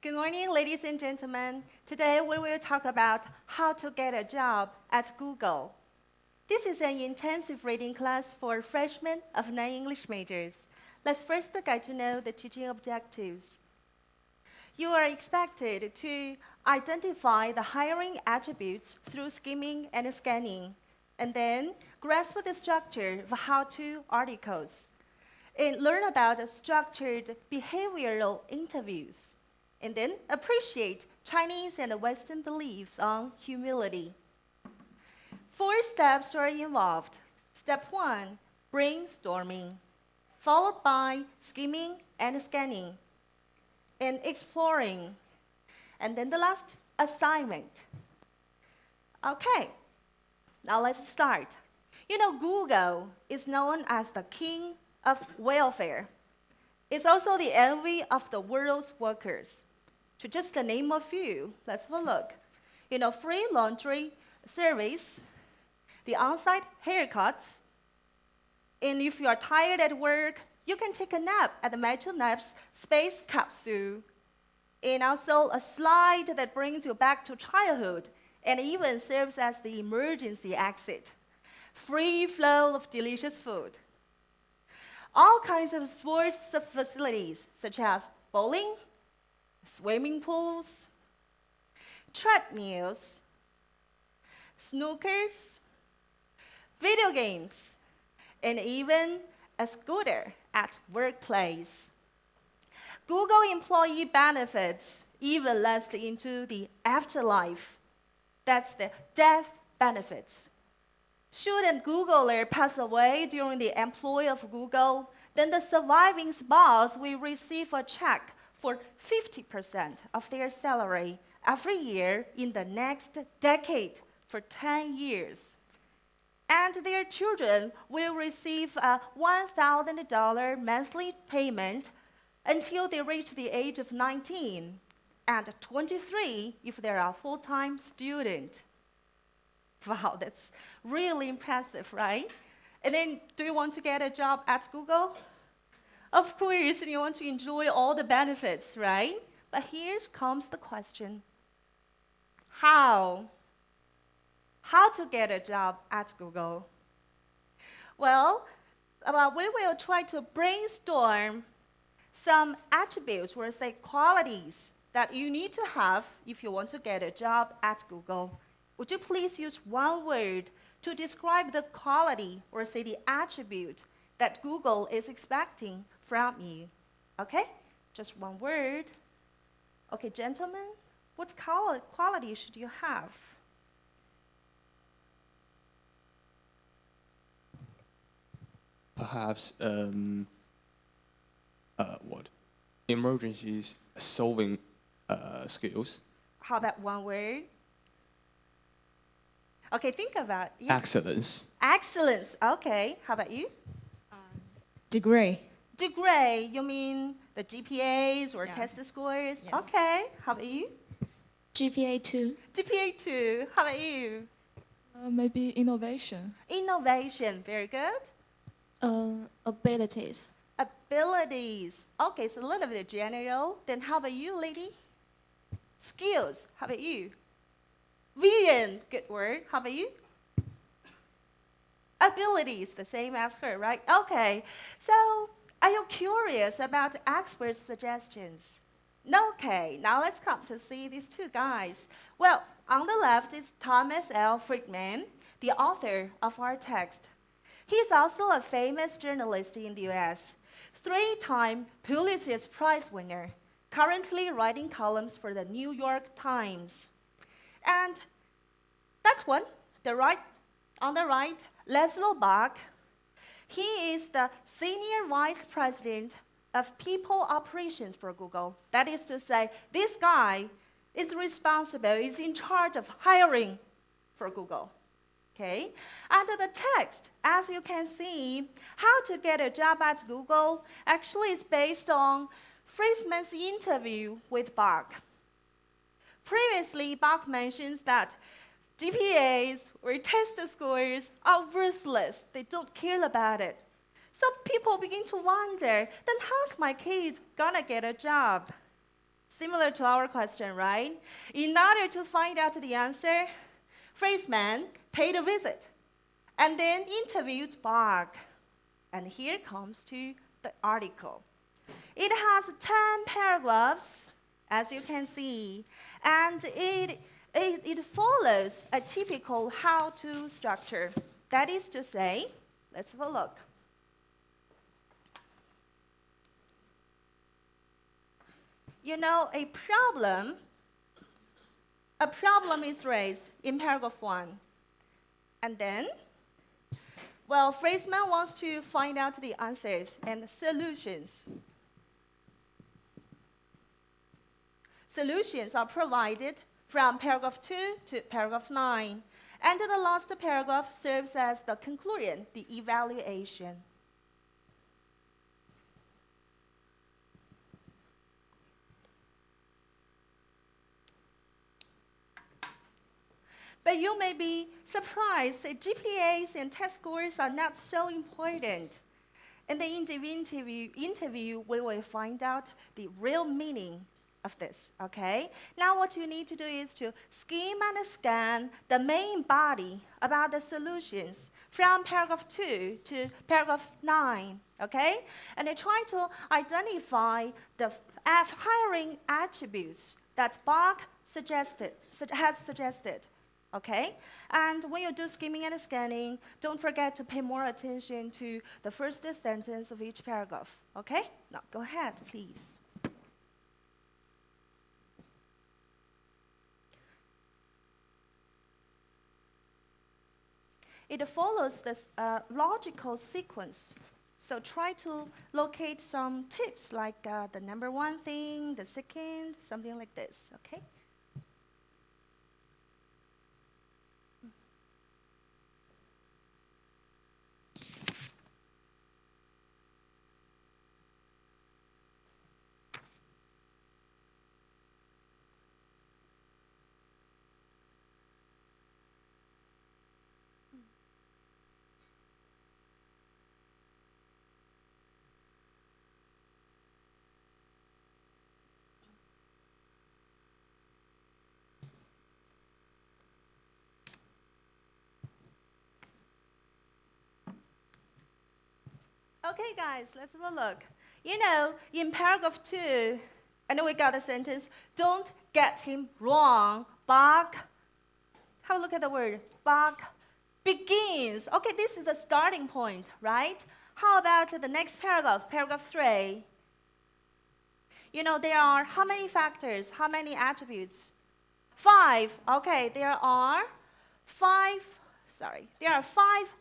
Good morning, ladies and gentlemen. Today we will talk about how to get a job at Google. This is an intensive reading class for freshmen of non-English majors. Let's first get to know the teaching objectives. You are expected to identify the hiring attributes through skimming and scanning, and then grasp the structure of how-to articles, and learn about structured behavioral interviews, and then appreciate Chinese and Western beliefs on humility. 4 steps are involved. Step 1, brainstorming, followed by skimming and scanning, and exploring, and then the last, assignment. Okay, now let's start. You know, Google is known as the king of welfare. It's also the envy of the world's workers. To just name a few, let's have a look. You know, free laundry service, the on-site haircuts, and if you are tired at work, you can take a nap at the Metro Naps space capsule, and also a slide that brings you back to childhood and even serves as the emergency exit. Free flow of delicious food. All kinds of sports facilities, such as bowling, swimming pools, treadmills, snookers, video games, and even a scooter at workplace. Google employee benefits even last into the afterlife. That's the death benefits. Should a Googler pass away during the employ of Google, then the surviving spouse will receive a check for 50% of their salary every year in the next decade for 10 years. And their children will receive a $1,000 monthly payment until they reach the age of 19, and 23 if they're a full-time student. Wow, that's really impressive, right? And then, do you want to get a job at Google? Of course, you want to enjoy all the benefits, right? But here comes the question. How? How to get a job at Google? Well, we will try to brainstorm some attributes, or say qualities, that you need to have if you want to get a job at Google. Would you please use one word to describe the quality, or say the attribute, that Google is expecting from you? Okay? Just one word. Okay, gentlemen, what quality should you have? Perhaps what? Emergencies solving skills. How about one word? Okay, think about it. Yes. Excellence. Excellence. Okay, how about you? Degree. Degree, you mean the GPAs or Yeah. test scores? Yes. Okay, how about you? GPA 2. GPA 2, how about you? Maybe innovation. Innovation, very good. Abilities. Abilities, okay, it's a little bit general. Then how about you, lady? Skills, how about you? Vision, good word, how about you? Abilities, the same as her, right? Okay, so are you curious about experts' suggestions? Okay, now let's come to see these two guys. Well, on the left is Thomas L. Friedman, the author of our text. He's also a famous journalist in the US, 3-time Pulitzer Prize winner, currently writing columns for the New York Times. And that one, on the right, Laszlo Bach. He is the Senior Vice President of People Operations for Google. That is to say, this guy is responsible, is in charge of hiring for Google. Okay? And the text, as you can see, how to get a job at Google actually is based on Friedman's interview with Bach. Previously, Bach mentions that GPAs or test scores are worthless. They don't care about it. So people begin to wonder, then how's my kid gonna get a job? Similar to our question, right? In order to find out the answer, Friesman paid a visit and then interviewed Bach. And here comes to the article. It has 10 paragraphs, as you can see, and it follows a typical how-to structure. That is to say, let's have a look. You know, a problem is raised in paragraph 1. And then, well, Friesman wants to find out the answers and solutions. Solutions are provided from paragraph 2 to paragraph 9. And the last paragraph serves as the conclusion, the evaluation. But you may be surprised that GPAs and test scores are not so important. In the interview, we will find out the real meaning of this, okay? Now what you need to do is to skim and scan the main body about the solutions from paragraph 2 to paragraph 9, okay? And then try to identify the hiring attributes that Bach has suggested. Okay? And when you do skimming and scanning, don't forget to pay more attention to the first sentence of each paragraph. Okay? Now, go ahead, please. It follows this logical sequence. So try to locate some tips like the number one thing, the second, something like this. Okay? Okay, guys, let's have a look. You know, in paragraph 2, and then we got a sentence, don't get him wrong. Bach, have a look at the word. Bach begins. Okay, this is the starting point, right? How about the next paragraph, paragraph 3? You know, there are how many factors, how many attributes? 5. Okay, there are 5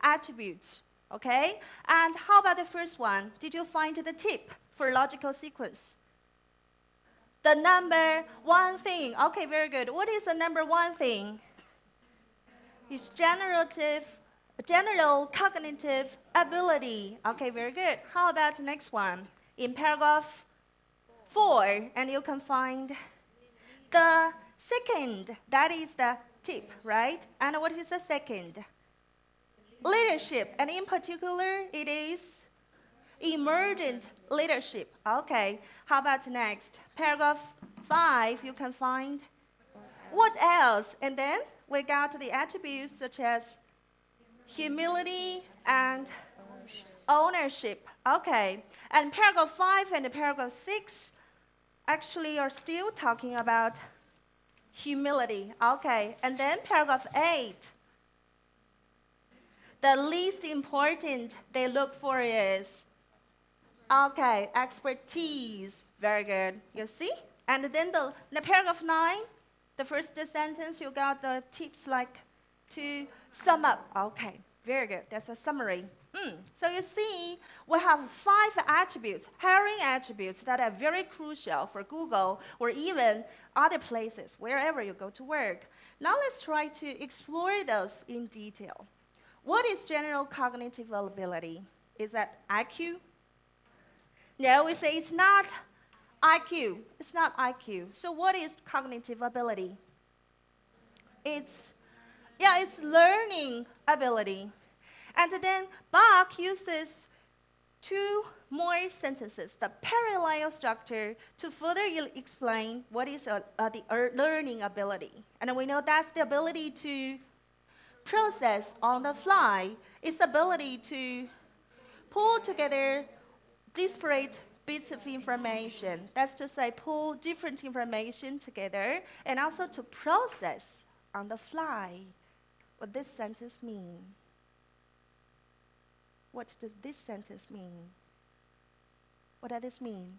attributes. Okay? And how about the first one? Did you find the tip for logical sequence? The number one thing. Okay, very good. What is the number one thing? It's general cognitive ability. Okay, very good. How about the next one? In paragraph 4, and you can find the second. That is the tip, right? And what is the second? Leadership, and in particular, it is emergent leadership. Okay, how about next? Paragraph 5, you can find what else? And then we got the attributes such as humility and ownership. Okay, and paragraph 5 and paragraph 6 actually are still talking about humility. Okay, and then paragraph 8. The least important they look for is, okay, expertise. Very good. You see? And then the paragraph 9, the first sentence, you got the tips like to sum up. Okay, very good. That's a summary. So you see, we have 5 attributes, hiring attributes that are very crucial for Google or even other places, wherever you go to work. Now let's try to explore those in detail. What is general cognitive ability? Is that IQ? No, we say it's not IQ. It's not IQ. So what is cognitive ability? It's learning ability. And then Bach uses 2 more sentences, the parallel structure, to further explain what is the learning ability. And we know that's the ability to process on the fly. It's the ability to pull together disparate bits of information. That's to say, pull different information together and also to process on the fly. What does this sentence mean? What does this sentence mean? What does this mean?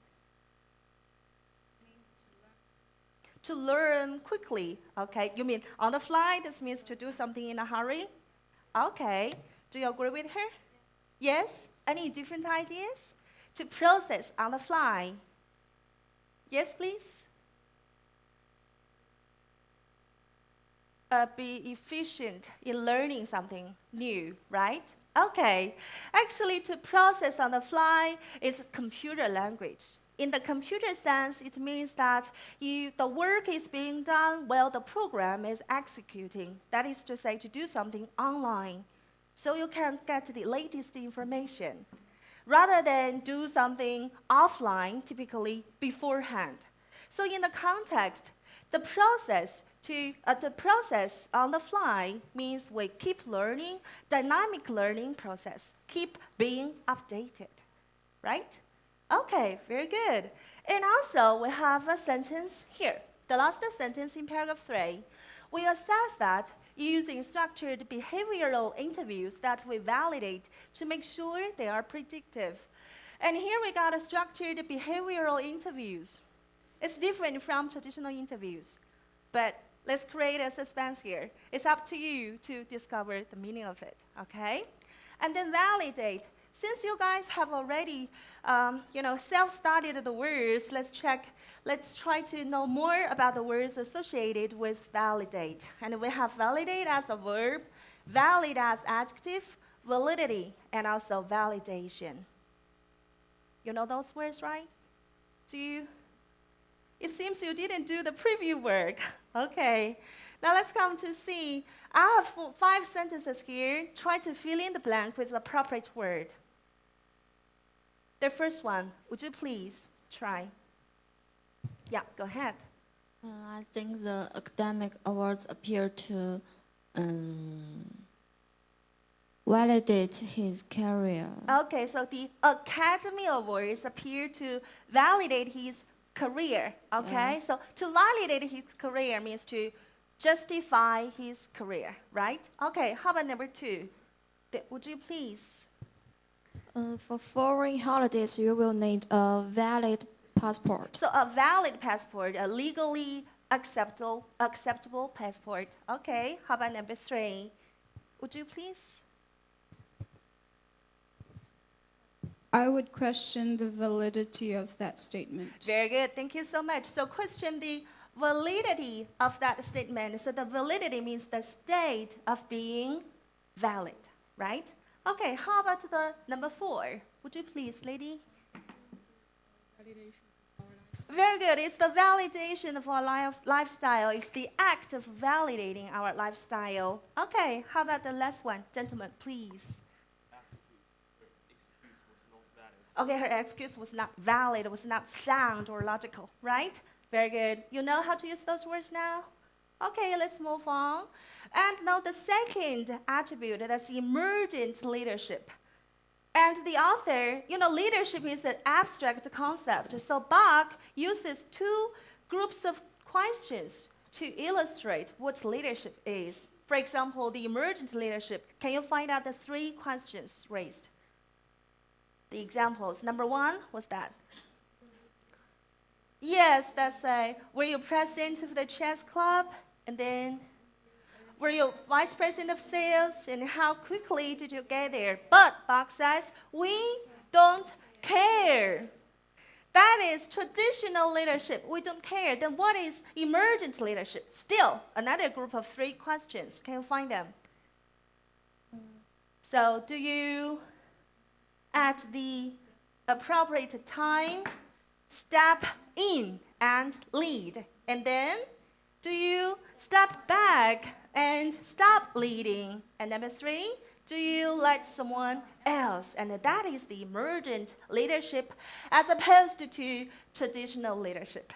To learn quickly. Okay, you mean on the fly? This means to do something in a hurry? Okay, do you agree with her? Yes? Any different ideas? To process on the fly. Yes, please? Be efficient in learning something new, right? Okay. Actually, to process on the fly is computer language. In the computer sense, it means that the work is being done while the program is executing. That is to say, to do something online, so you can get the latest information, rather than do something offline, typically beforehand. So in the context, the process on the fly means we keep learning, dynamic learning process, keep being updated, right? Okay, very good. And also, we have a sentence here. The last sentence in paragraph 3. We assess that using structured behavioral interviews that we validate to make sure they are predictive. And here we got a structured behavioral interviews. It's different from traditional interviews, but let's create a suspense here. It's up to you to discover the meaning of it, okay? And then validate. Since you guys have already, self-studied the words, let's try to know more about the words associated with validate. And we have validate as a verb, valid as adjective, validity, and also validation. You know those words, right? It seems you didn't do the preview work. Okay. Now let's come to see. I have 5 sentences here. Try to fill in the blank with the appropriate word. The first one, would you please try? Yeah, go ahead. I think the academic awards appear to validate his career. Okay, so the Academy Awards appear to validate his career, okay? Yes. So to validate his career means to justify his career, right? Okay, how about number 2? Would you please? For foreign holidays, you will need a valid passport. So a valid passport, a legally acceptable passport. Okay, how about number 3? Would you please? I would question the validity of that statement. Very good, thank you so much. So question the validity of that statement. So the validity means the state of being valid, right? Okay, how about the number 4? Would you please, lady? Very good. It's the validation of our lifestyle. It's the act of validating our lifestyle. Okay, how about the last one? Gentlemen, please. Okay, her excuse was not valid, it was not sound or logical, right? Very good. You know how to use those words now? Okay, let's move on. And now the second attribute, that's emergent leadership. And the author, leadership is an abstract concept. So Bach uses 2 groups of questions to illustrate what leadership is. For example, the emergent leadership, can you find out the 3 questions raised? The examples. Number 1, what's that? Yes, that's right. Were you president of the chess club? And then, were you vice president of sales? And how quickly did you get there? But Bach says, we don't care. That is traditional leadership. We don't care. Then what is emergent leadership? Still, another group of 3 questions. Can you find them? So, do you, at the appropriate time, step in and lead? And then, do you step back and stop leading? And number 3, Do you let someone else? And that is the emergent leadership as opposed to traditional leadership.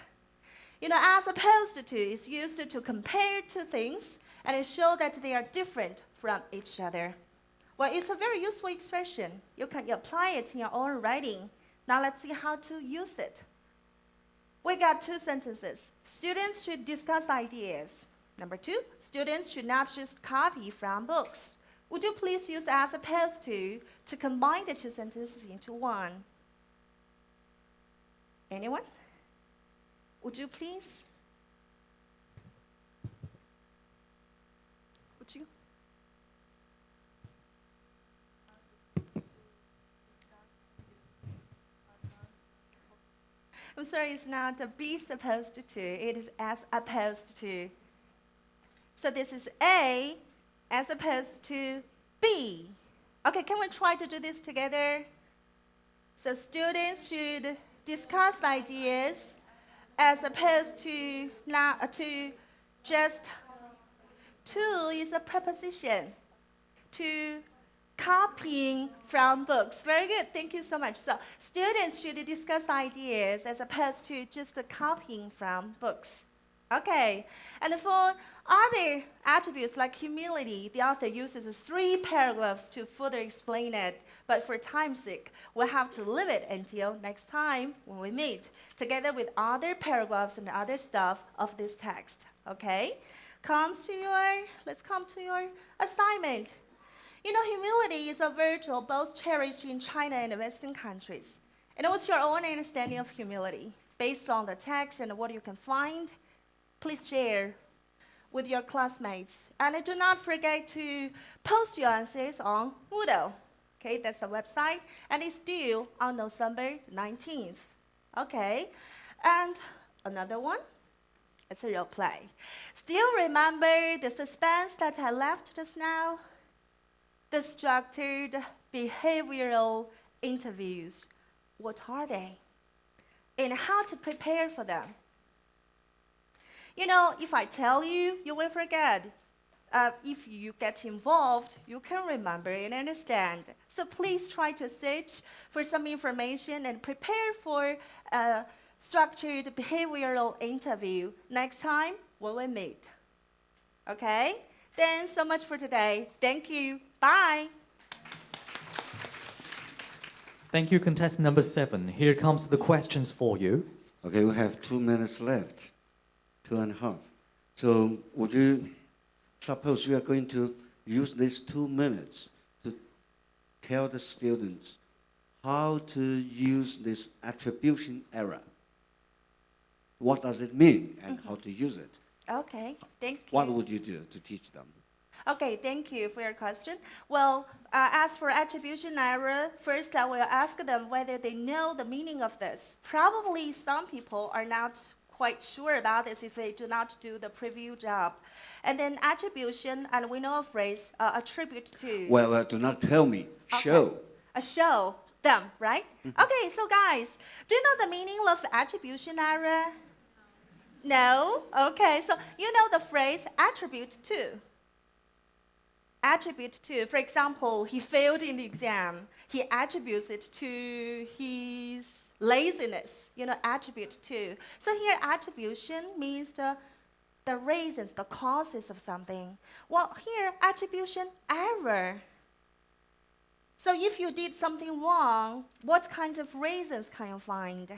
You know, as opposed to is used to compare two things and it show that they are different from each other. Well, it's a very useful expression. You can apply it in your own writing. Now let's see how to use it. We got two sentences. Students should discuss ideas. Number two, students should not just copy from books. Would you please use as opposed to combine the two sentences into one? Anyone? Would you please? Would you? I'm sorry, it's not a be supposed to, it is as opposed to. So this is A as opposed to B. Okay, can we try to do this together? So students should discuss ideas as opposed to not to just to is a preposition to copying from books. Very good, thank you so much. So students should discuss ideas as opposed to just copying from books. Okay, and for other attributes like humility, the author uses 3 paragraphs to further explain it. But for time's sake, we'll have to leave it until next time when we meet, together with other paragraphs and other stuff of this text. Okay? Let's come to your assignment. You know, humility is a virtue both cherished in China and Western countries. And what's your own understanding of humility? Based on the text and what you can find, please share with your classmates. And do not forget to post your answers on Moodle. Okay, that's the website. And it's due on November 19th. Okay, and another one. It's a real play. Still remember the suspense that I left just now? The structured behavioral interviews. What are they? And how to prepare for them? You know, if I tell you, you will forget. If you get involved, you can remember and understand. So please try to search for some information and prepare for a structured behavioral interview next time when we meet. Okay? Then so much for today. Thank you. Bye. Thank you, contestant number 7. Here comes the questions for you. Okay, we have 2 minutes left, 2.5. So would you suppose you are going to use these 2 minutes to tell the students how to use this attribution error? What does it mean and how to use it? Okay, thank you. What would you do to teach them? Okay, thank you for your question. Well, as for attribution error, first I will ask them whether they know the meaning of this. Probably some people are not quite sure about this if they do not do the preview job. And then attribution, and we know a phrase, attribute to. Well, do not tell me. Okay. Show. Show them, right? Okay, so guys, do you know the meaning of attribution error? No? Okay, so you know the phrase attribute to. Attribute to, for example, he failed in the exam. He attributes it to his laziness, you know, attribute to. So here attribution means the reasons, the causes of something. Well, here attribution error. So if you did something wrong, what kind of reasons can you find?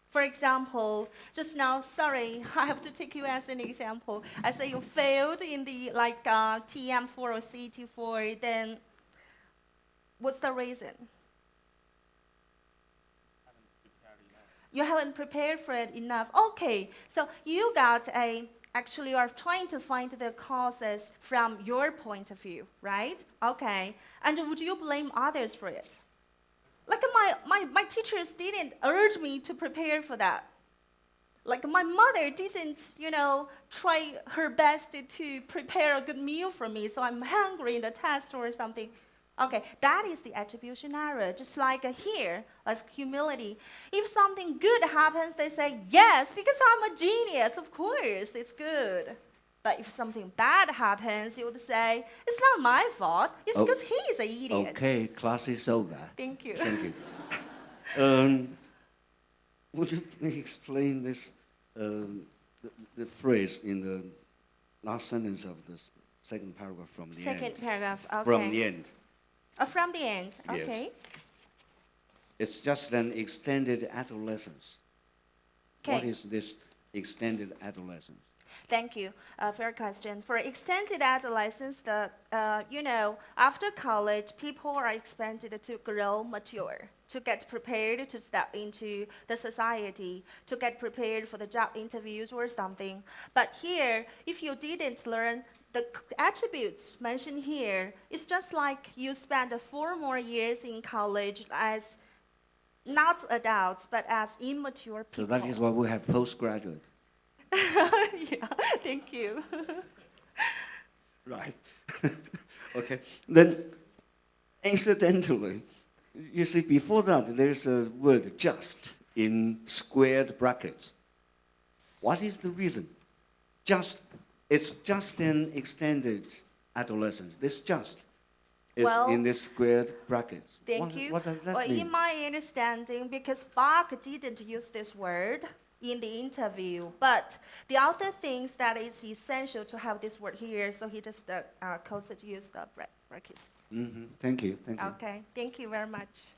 For example, just now, sorry, I have to take you as an example. I say you failed in the TM4 or CT4, then what's the reason? You haven't prepared for it enough. Okay, so you got actually you are trying to find the causes from your point of view, right? Okay, and would you blame others for it? Like my teachers didn't urge me to prepare for that. Like my mother didn't, you know, try her best to prepare a good meal for me, so I'm hungry in the test or something. Okay, that is the attribution error, just like here, like humility. If something good happens, they say, yes, because I'm a genius, of course, it's good. But if something bad happens, you would say, it's not my fault. It's Oh. because he is an idiot. Okay, class is over. Thank you. Thank you. Would you please explain this, the phrase in the last sentence of the second paragraph from the Second end? paragraph, okay. From the end. From the end, Yes. okay. It's just an extended adolescence. What Okay. is this extended adolescence? Thank you for your question. For extended adolescence, after college, people are expected to grow mature, to get prepared to step into the society, to get prepared for the job interviews or something. But here, if you didn't learn the attributes mentioned here, it's just like you spend 4 more years in college as not adults, but as immature people. So that is why we have postgraduate. Yeah, thank you. Right. Okay. Then, incidentally, you see, before that, there's a word just in squared brackets. What is the reason? It's just an extended adolescence. This just is Well, in this squared brackets. Thank you. What does that Well, mean? in my understanding, because Bach didn't use this word in the interview, but the author thinks that it's essential to have this word here, so he just chose to use the brackets. Thank you. Thank you. Okay, thank you very much.